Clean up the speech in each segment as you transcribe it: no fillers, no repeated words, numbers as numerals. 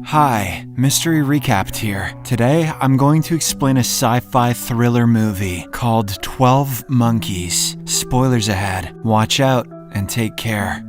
Hi, Mystery Recapped here. Today, I'm going to explain a sci-fi thriller movie called 12 Monkeys. Spoilers ahead. Watch out and take care.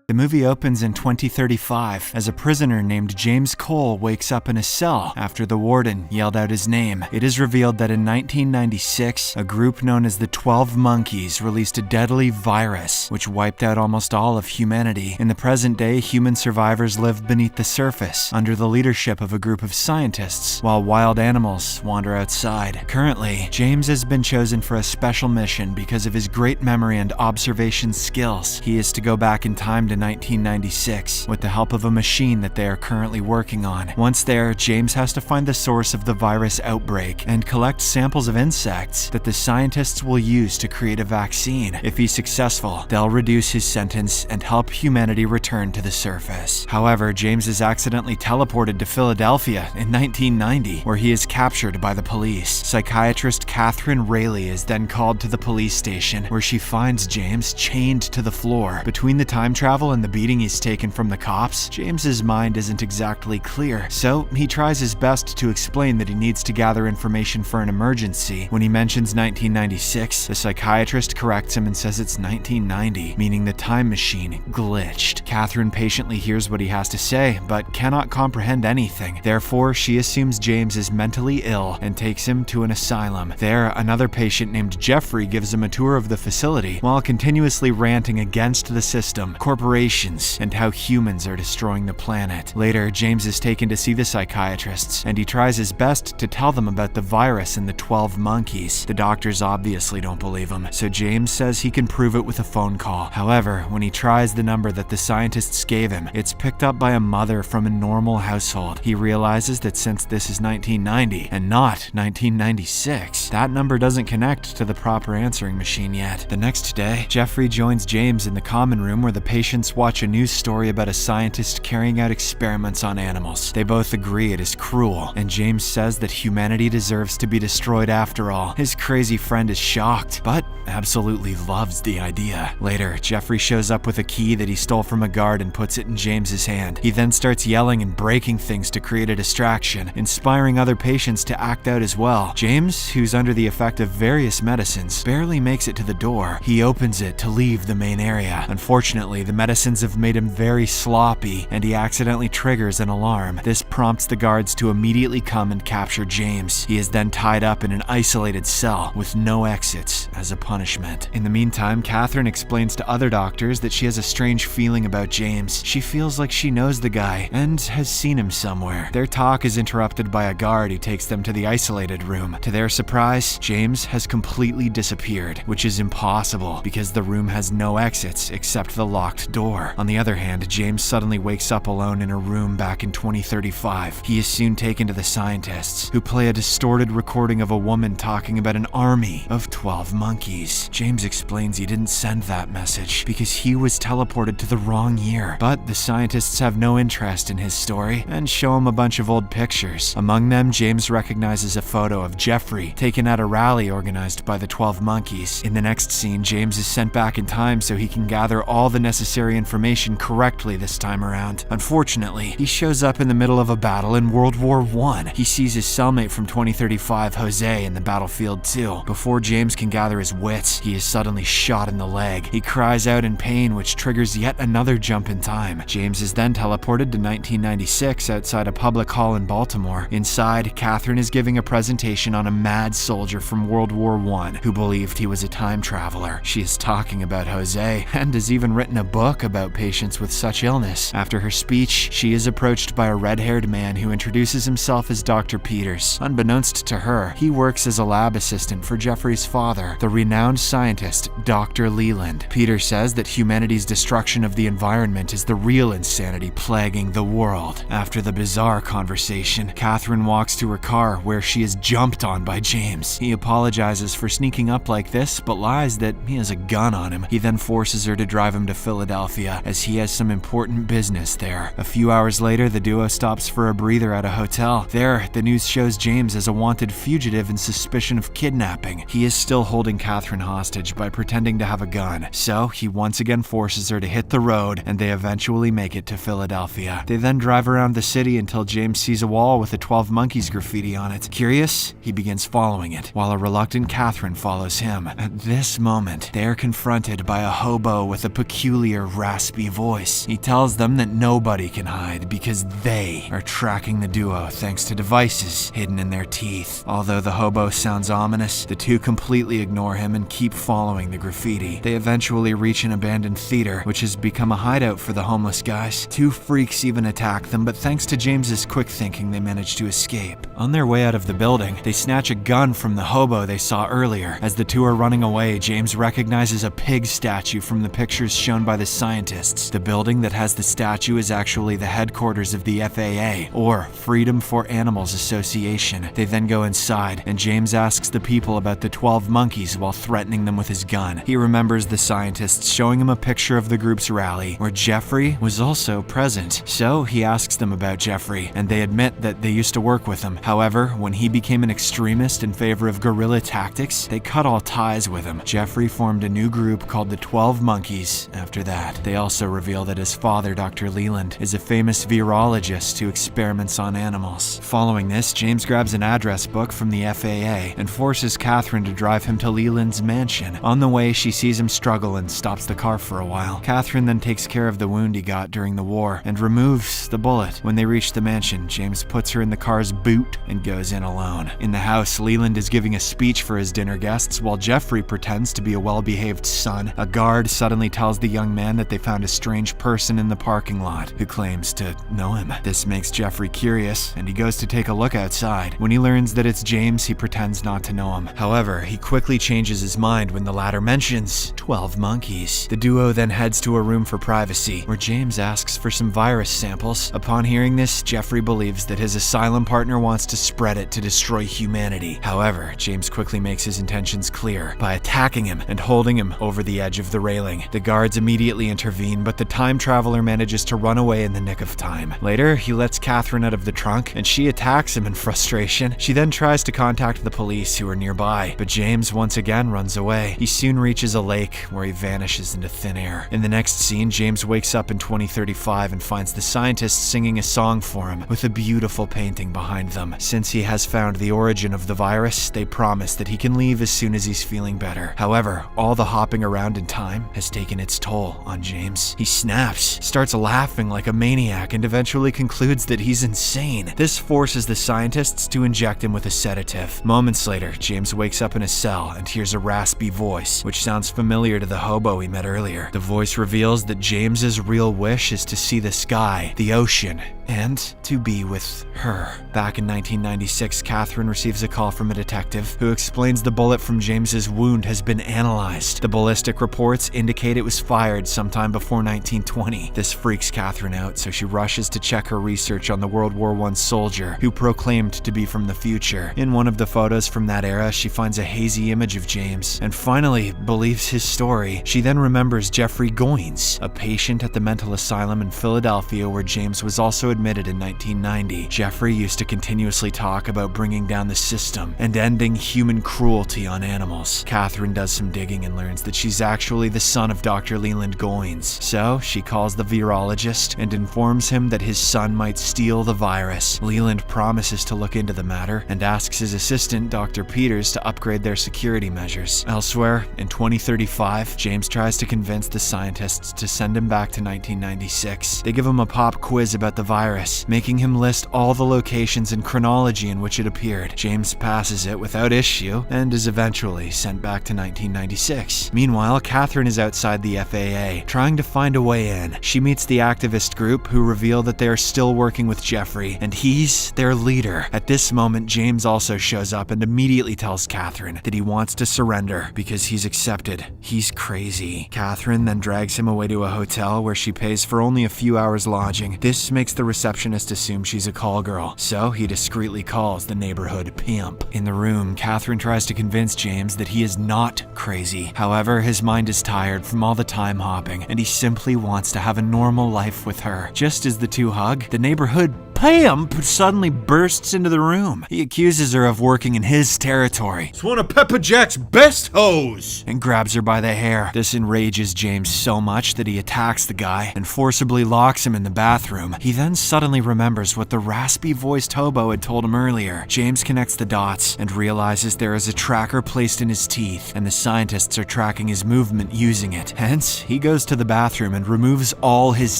The movie opens in 2035 as a prisoner named James Cole wakes up in a cell after the warden yelled out his name. It is revealed that in 1996, a group known as the 12 Monkeys released a deadly virus which wiped out almost all of humanity. In the present day, human survivors live beneath the surface under the leadership of a group of scientists, while wild animals wander outside. Currently, James has been chosen for a special mission because of his great memory and observation skills. He is to go back in time to 1996 with the help of a machine that they are currently working on. Once there, James has to find the source of the virus outbreak and collect samples of insects that the scientists will use to create a vaccine. If he's successful, they'll reduce his sentence and help humanity return to the surface. However, James is accidentally teleported to Philadelphia in 1990, where he is captured by the police. Psychiatrist Catherine Rayleigh is then called to the police station, where she finds James chained to the floor. Between the time travel and the beating he's taken from the cops, James's mind isn't exactly clear, so he tries his best to explain that he needs to gather information for an emergency. When he mentions 1996, the psychiatrist corrects him and says it's 1990, meaning the time machine glitched. Catherine patiently hears what he has to say, but cannot comprehend anything. Therefore, she assumes James is mentally ill and takes him to an asylum. There, another patient named Jeffrey gives him a tour of the facility while continuously ranting against the system, corporations, and how humans are destroying the planet. Later, James is taken to see the psychiatrists, and he tries his best to tell them about the virus and the 12 monkeys. The doctors obviously don't believe him, so James says he can prove it with a phone call. However, when he tries the number that the scientists gave him, it's picked up by a mother from a normal household. He realizes that since this is 1990 and not 1996, that number doesn't connect to the proper answering machine yet. The next day, Jeffrey joins James in the common room where the patients watch a news story about a scientist carrying out experiments on animals. They both agree it is cruel, and James says that humanity deserves to be destroyed after all. His crazy friend is shocked, but absolutely loves the idea. Later, Jeffrey shows up with a key that he stole from a guard and puts it in James's hand. He then starts yelling and breaking things to create a distraction, inspiring other patients to act out as well. James, who's under the effect of various medicines, barely makes it to the door. He opens it to leave the main area. Unfortunately, the medicines have made him very sloppy, and he accidentally triggers an alarm. This prompts the guards to immediately come and capture James. He is then tied up in an isolated cell with no exits as a punishment. In the meantime, Catherine explains to other doctors that she has a strange feeling about James. She feels like she knows the guy and has seen him somewhere. Their talk is interrupted by a guard who takes them to the isolated room. To their surprise, James has completely disappeared, which is impossible because the room has no exits except the locked door. On the other hand, James suddenly wakes up alone in a room back in 2035. He is soon taken to the scientists, who play a distorted recording of a woman talking about an army of 12 monkeys. James explains he didn't send that message because he was teleported to the wrong year, but the scientists have no interest in his story and show him a bunch of old pictures. Among them, James recognizes a photo of Jeffrey taken at a rally organized by the 12 monkeys. In the next scene, James is sent back in time so he can gather all the necessary information correctly this time around. Unfortunately, he shows up in the middle of a battle in World War I. He sees his cellmate from 2035, Jose, in the battlefield too. Before James can gather his wits, he is suddenly shot in the leg. He cries out in pain, which triggers yet another jump in time. James is then teleported to 1996 outside a public hall in Baltimore. Inside, Catherine is giving a presentation on a mad soldier from World War I who believed he was a time traveler. She is talking about Jose and has even written a book about patients with such illness. After her speech, she is approached by a red-haired man who introduces himself as Dr. Peters. Unbeknownst to her, he works as a lab assistant for Jeffrey's father, the renowned scientist Dr. Leland. Peter says that humanity's destruction of the environment is the real insanity plaguing the world. After the bizarre conversation, Catherine walks to her car where she is jumped on by James. He apologizes for sneaking up like this, but lies that he has a gun on him. He then forces her to drive him to Philadelphia Philadelphia, as he has some important business there. A few hours later, the duo stops for a breather at a hotel. There, the news shows James as a wanted fugitive in suspicion of kidnapping. He is still holding Catherine hostage by pretending to have a gun, so he once again forces her to hit the road, and they eventually make it to Philadelphia. They then drive around the city until James sees a wall with a 12 Monkeys graffiti on it. Curious, he begins following it, while a reluctant Catherine follows him. At this moment, they are confronted by a hobo with a peculiar, raspy voice. He tells them that nobody can hide because they are tracking the duo thanks to devices hidden in their teeth. Although the hobo sounds ominous, the two completely ignore him and keep following the graffiti. They eventually reach an abandoned theater, which has become a hideout for the homeless guys. Two freaks even attack them, but thanks to James's quick thinking, they manage to escape. On their way out of the building, they snatch a gun from the hobo they saw earlier. As the two are running away, James recognizes a pig statue from the pictures shown by the scientists. The building that has the statue is actually the headquarters of the FAA, or Freedom for Animals Association. They then go inside, and James asks the people about the 12 monkeys while threatening them with his gun. He remembers the scientists showing him a picture of the group's rally, where Jeffrey was also present. So he asks them about Jeffrey, and they admit that they used to work with him. However, when he became an extremist in favor of guerrilla tactics, they cut all ties with him. Jeffrey formed a new group called the 12 Monkeys after that. They also reveal that his father, Dr. Leland, is a famous virologist who experiments on animals. Following this, James grabs an address book from the FAA and forces Catherine to drive him to Leland's mansion. On the way, she sees him struggle and stops the car for a while. Catherine then takes care of the wound he got during the war and removes the bullet. When they reach the mansion, James puts her in the car's boot and goes in alone. In the house, Leland is giving a speech for his dinner guests while Jeffrey pretends to be a well-behaved son. A guard suddenly tells the young man that they found a strange person in the parking lot who claims to know him. This makes Jeffrey curious, and he goes to take a look outside. When he learns that it's James, he pretends not to know him. However, he quickly changes his mind when the latter mentions 12 monkeys. The duo then heads to a room for privacy, where James asks for some virus samples. Upon hearing this, Jeffrey believes that his asylum partner wants to spread it to destroy humanity. However, James quickly makes his intentions clear by attacking him and holding him over the edge of the railing. The guards immediately intervene, but the time traveler manages to run away in the nick of time. Later, he lets Catherine out of the trunk, and she attacks him in frustration. She then tries to contact the police, who are nearby, but James once again runs away. He soon reaches a lake, where he vanishes into thin air. In the next scene, James wakes up in 2035 and finds the scientists singing a song for him, with a beautiful painting behind them. Since he has found the origin of the virus, they promise that he can leave as soon as he's feeling better. However, all the hopping around in time has taken its toll on James. He snaps, starts laughing like a maniac, and eventually concludes that he's insane. This forces the scientists to inject him with a sedative. Moments later, James wakes up in a cell and hears a raspy voice, which sounds familiar to the hobo he met earlier. The voice reveals that James's real wish is to see the sky, the ocean, and to be with her. Back in 1996, Catherine receives a call from a detective who explains the bullet from James's wound has been analyzed. The ballistic reports indicate it was fired sometime before 1920. This freaks Catherine out, so she rushes to check her research on the World War I soldier who proclaimed to be from the future. In one of the photos from that era, she finds a hazy image of James and finally believes his story. She then remembers Jeffrey Goins, a patient at the mental asylum in Philadelphia where James was also admitted in 1990. Jeffrey used to continuously talk about bringing down the system and ending human cruelty on animals. Catherine does some digging and learns that she's actually the son of Dr. Leland Goins. So she calls the virologist and informs him that his son might steal the virus. Leland promises to look into the matter and asks his assistant, Dr. Peters, to upgrade their security measures. Elsewhere, in 2035, James tries to convince the scientists to send him back to 1996. They give him a pop quiz about the virus, making him list all the locations and chronology in which it appeared. James passes it without issue and is eventually sent back to 1996. Meanwhile, Catherine is outside the FAA, trying to find a way in. She meets the activist group, who reveal that they are still working with Jeffrey, and he's their leader. At this moment, James also shows up and immediately tells Catherine that he wants to surrender because he's accepted. He's crazy. Catherine then drags him away to a hotel where she pays for only a few hours lodging. This makes the receptionist assume she's a call girl, so he discreetly calls the neighborhood pimp. In the room, Catherine tries to convince James that he is not crazy. However, his mind is tired from all the time hopping, craving, and he simply wants to have a normal life with her. Just as the two hug, the neighborhood pimp suddenly bursts into the room. He accuses her of working in his territory. It's one of Pepper Jack's best hoes! And grabs her by the hair. This enrages James so much that he attacks the guy and forcibly locks him in the bathroom. He then suddenly remembers what the raspy-voiced hobo had told him earlier. James connects the dots and realizes there is a tracker placed in his teeth, and the scientists are tracking his movement using it. Hence, he goes to the bathroom and removes all his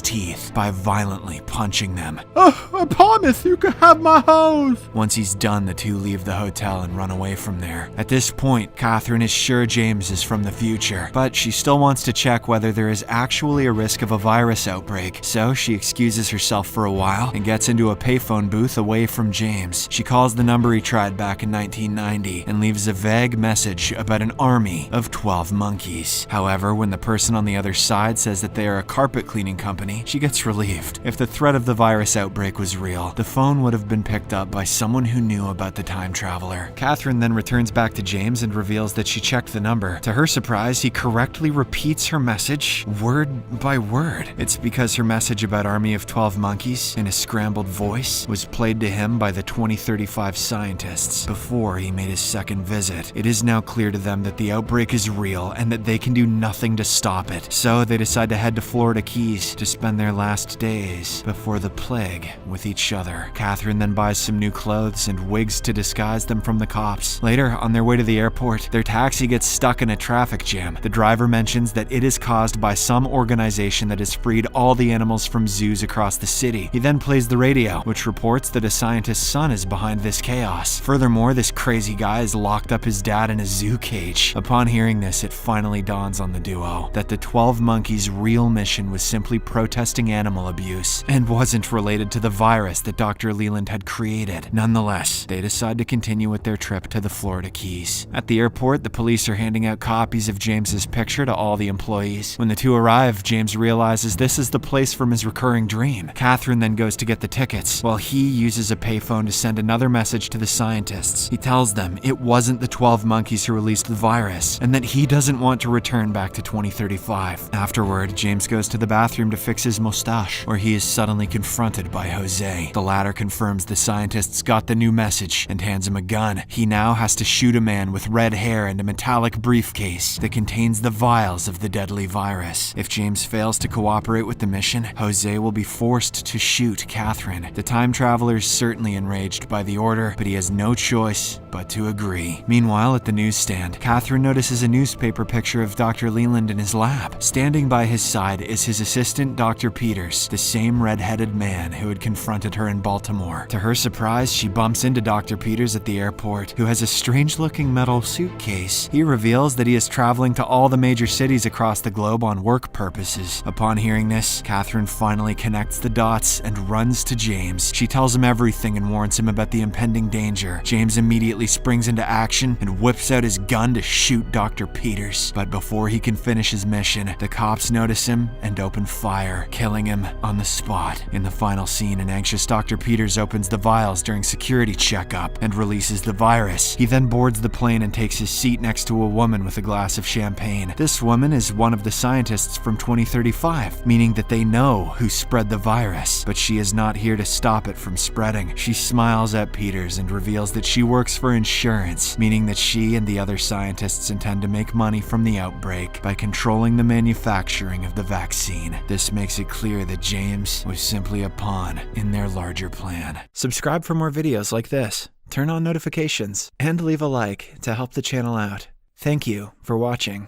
teeth by violently punching them. I promise you can have my hose! Once he's done, the two leave the hotel and run away from there. At this point, Catherine is sure James is from the future, but she still wants to check whether there is actually a risk of a virus outbreak, so she excuses herself for a while and gets into a payphone booth away from James. She calls the number he tried back in 1990 and leaves a vague message about an army of 12 monkeys. However, when the person on the other side says that they are a carpet cleaning company, she gets relieved. If the threat of the virus outbreak was real, the phone would have been picked up by someone who knew about the time traveler. Catherine then returns back to James and reveals that she checked the number. To her surprise, he correctly repeats her message word by word. It's because her message about Army of 12 Monkeys in a scrambled voice was played to him by the 2035 scientists before he made his second visit. It is now clear to them that the outbreak is real and that they can do nothing to stop it. So they decide to head to Florida Keys to spend their last days before the plague with each other. Catherine then buys some new clothes and wigs to disguise them from the cops. Later, on their way to the airport, their taxi gets stuck in a traffic jam. The driver mentions that it is caused by some organization that has freed all the animals from zoos across the city. He then plays the radio, which reports that a scientist's son is behind this chaos. Furthermore, this crazy guy has locked up his dad in a zoo cage. Upon hearing this, it finally dawns on the duo that the 12 Monkeys' real mission was simply protesting animal abuse and wasn't related to the virus that Dr. Leland had created. Nonetheless, they decide to continue with their trip to the Florida Keys. At the airport, the police are handing out copies of James's picture to all the employees. When the two arrive, James realizes this is the place from his recurring dream. Catherine then goes to get the tickets, while he uses a payphone to send another message to the scientists. He tells them it wasn't the 12 monkeys who released the virus, and that he doesn't want to return back to 2035. Afterward, James goes to the bathroom to fix his mustache, where he is suddenly confronted by Jose. The latter confirms the scientists got the new message and hands him a gun. He now has to shoot a man with red hair and a metallic briefcase that contains the vials of the deadly virus. If James fails to cooperate with the mission, Jose will be forced to shoot Catherine. The time traveler is certainly enraged by the order, but he has no choice but to agree. Meanwhile, at the newsstand, Catherine notices a newspaper picture of Dr. Leland in his lab. Standing by his side is his assistant, Dr. Peters, the same red-headed man who had confronted her in Baltimore. To her surprise, she bumps into Dr. Peters at the airport, who has a strange-looking metal suitcase. He reveals that he is traveling to all the major cities across the globe on work purposes. Upon hearing this, Catherine finally connects the dots and runs to James. She tells him everything and warns him about the impending danger. James immediately springs into action and whips out his gun to shoot Dr. Peters. But before he can finish his mission, the cops notice him and open fire, killing him on the spot. In the final scene, an anxious Dr. Peters opens the vials during security checkup and releases the virus. He then boards the plane and takes his seat next to a woman with a glass of champagne. This woman is one of the scientists from 2035, meaning that they know who spread the virus, but she is not here to stop it from spreading. She smiles at Peters and reveals that she works for insurance, meaning that she and the other scientists intend to make money from the outbreak by controlling the manufacturing of the vaccine. This makes it clear that James was simply a pawn in their larger plan. Subscribe for more videos like this, turn on notifications, and leave a like to help the channel out. Thank you for watching.